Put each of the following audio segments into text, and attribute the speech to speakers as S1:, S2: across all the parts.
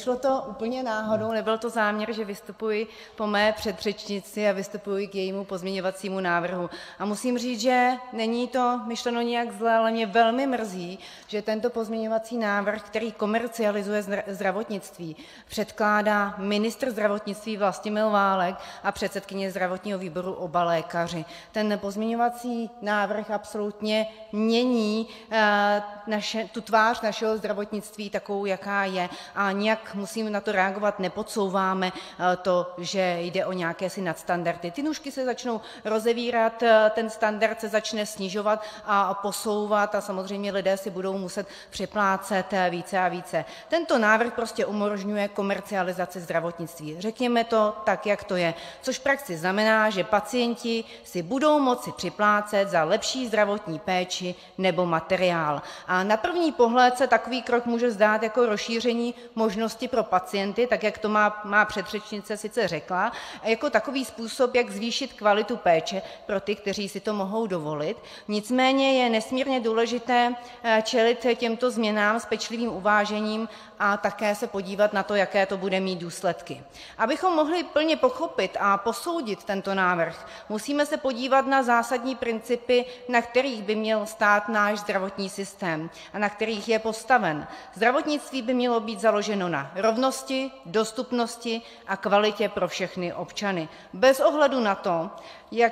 S1: Vyšlo to úplně náhodou, nebyl to záměr, že vystupuji po mé předřečnici a vystupuji k jejímu pozměňovacímu návrhu. A musím říct, že není to myšleno nijak zle, ale mě velmi mrzí, že tento pozměňovací návrh, který komercializuje zdravotnictví, předkládá ministr zdravotnictví Vlastimil Válek a předsedkyně zdravotního výboru, oba lékaři. Ten pozměňovací návrh absolutně mění tu tvář našeho zdravotnictví takovou, jaká je. A nijak, musím na to reagovat, nepodsouváme to, že jde o nějaké si nadstandardy. Ty nůžky se začnou rozevírat, ten standard se začne snižovat a posouvat a samozřejmě lidé si budou muset připlácet více a více. Tento návrh prostě umožňuje komercializaci zdravotnictví. Řekněme to tak, jak to je. Což v praxi znamená, že pacienti si budou moci připlácet za lepší zdravotní péči nebo materiál. A na první pohled se takový krok může zdát jako rozšíření možnosti pro pacienty, tak jak to má předřečnice sice řekla, a jako takový způsob, jak zvýšit kvalitu péče pro ty, kteří si to mohou dovolit. Nicméně je nesmírně důležité čelit těmto změnám s pečlivým uvážením a také se podívat na to, jaké to bude mít důsledky. Abychom mohli plně pochopit a posoudit tento návrh, musíme se podívat na zásadní principy, na kterých by měl stát náš zdravotní systém a na kterých je postaven. Zdravotnictví by mělo být založeno na rovnosti, dostupnosti a kvalitě pro všechny občany, bez ohledu na to,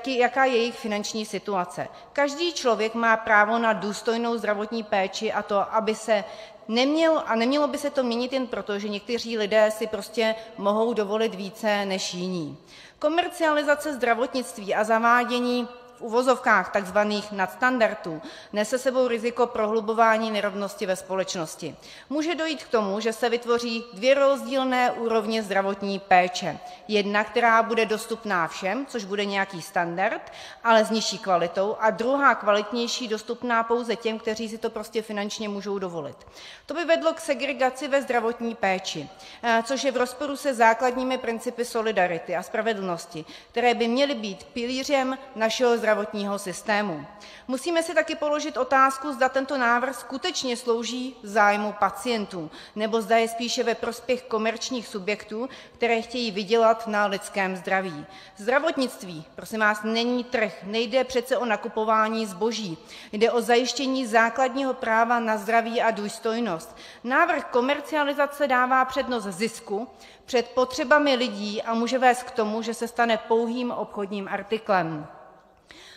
S1: jaká je jejich finanční situace. Každý člověk má právo na důstojnou zdravotní péči a to, aby se nemělo by se to měnit jen proto, že někteří lidé si prostě mohou dovolit více než jiní. Komercializace zdravotnictví a zavádění v uvozovkách takzvaných nadstandardů nese sebou riziko prohlubování nerovnosti ve společnosti. Může dojít k tomu, že se vytvoří dvě rozdílné úrovně zdravotní péče. Jedna, která bude dostupná všem, což bude nějaký standard, ale s nižší kvalitou, a druhá kvalitnější, dostupná pouze těm, kteří si to prostě finančně můžou dovolit. To by vedlo k segregaci ve zdravotní péči, což je v rozporu se základními principy solidarity a spravedlnosti, které by měly být pilířem našeho zdravotního systému. Musíme si taky položit otázku, zda tento návrh skutečně slouží zájmu pacientů, nebo zda je spíše ve prospěch komerčních subjektů, které chtějí vydělat na lidském zdraví. Zdravotnictví, prosím vás, není trh, nejde přece o nakupování zboží, jde o zajištění základního práva na zdraví a důstojnost. Návrh komercializace dává přednost zisku před potřebami lidí a může vést k tomu, že se stane pouhým obchodním artiklem.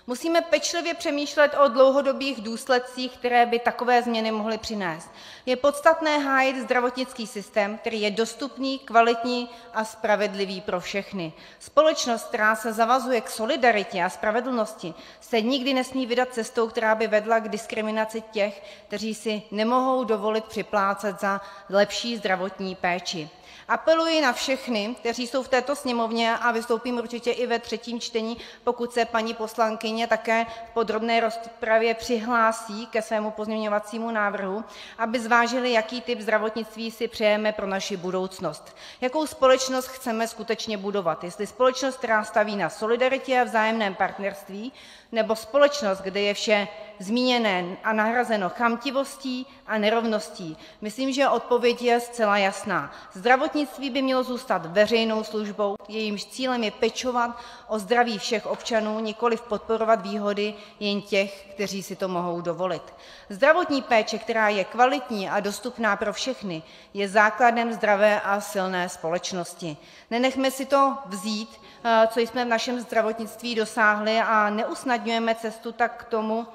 S1: Musíme pečlivě přemýšlet o dlouhodobých důsledcích, které by takové změny mohly přinést. Je podstatné hájit zdravotnický systém, který je dostupný, kvalitní a spravedlivý pro všechny. Společnost, která se zavazuje k solidaritě a spravedlnosti, se nikdy nesmí vydat cestou, která by vedla k diskriminaci těch, kteří si nemohou dovolit připlácet za lepší zdravotní péči. Apeluji na všechny, kteří jsou v této sněmovně, a vystoupím určitě i ve třetím čtení, pokud se paní poslankyně také v podrobné rozpravě přihlásí ke svému pozměňovacímu návrhu, aby zvážili, jaký typ zdravotnictví si přejeme pro naši budoucnost. Jakou společnost chceme skutečně budovat. Jestli společnost, která staví na solidaritě a vzájemném partnerství, nebo společnost, kde je vše zmíněné a nahrazeno chamtivostí a nerovností. Myslím, že odpověď je zcela jasná. Zdravotnictví by mělo zůstat veřejnou službou, jejímž cílem je pečovat o zdraví všech občanů, nikoliv podporovat výhody jen těch, kteří si to mohou dovolit. Zdravotní péče, která je kvalitní a dostupná pro všechny, je základem zdravé a silné společnosti. Nenechme si to vzít, co jsme v našem zdravotnictví dosáhli, a neusnadňujeme cestu tak k tomu,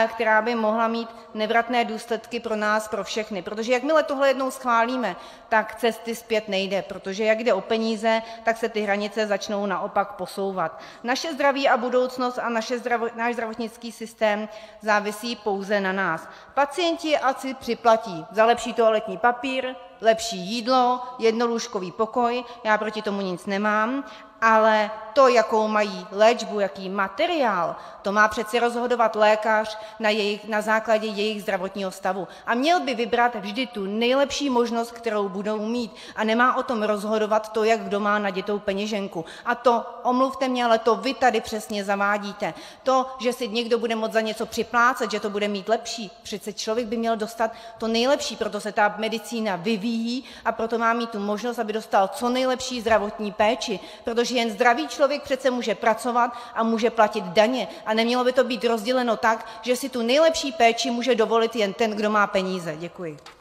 S1: která by mohla mít nevratné důsledky pro nás, pro všechny. Protože jakmile tohle jednou schválíme, tak cesty zpět nejde, protože jak jde o peníze, tak se ty hranice začnou naopak posouvat. Naše zdraví a budoucnost a náš zdravotnický systém závisí pouze na nás. Pacienti ať si připlatí za lepší toaletní papír, lepší jídlo, jednolůžkový pokoj, já proti tomu nic nemám, ale to, jakou mají léčbu, jaký materiál, to má přeci rozhodovat lékař na základě jejich zdravotního stavu. A měl by vybrat vždy tu nejlepší možnost, kterou budou mít. A nemá o tom rozhodovat to, jak kdo má nadětou peněženku. A to, omluvte mě, ale to vy tady přesně zavádíte. To, že si někdo bude moct za něco připlácet, že to bude mít lepší. Přece člověk by měl dostat to nejlepší, proto se ta medicína vyvíjí vyvíjí, a proto má mít tu možnost, aby dostal co nejlepší zdravotní péči, protože jen zdravý člověk přece může pracovat a může platit daně a nemělo by to být rozděleno tak, že si tu nejlepší péči může dovolit jen ten, kdo má peníze. Děkuji.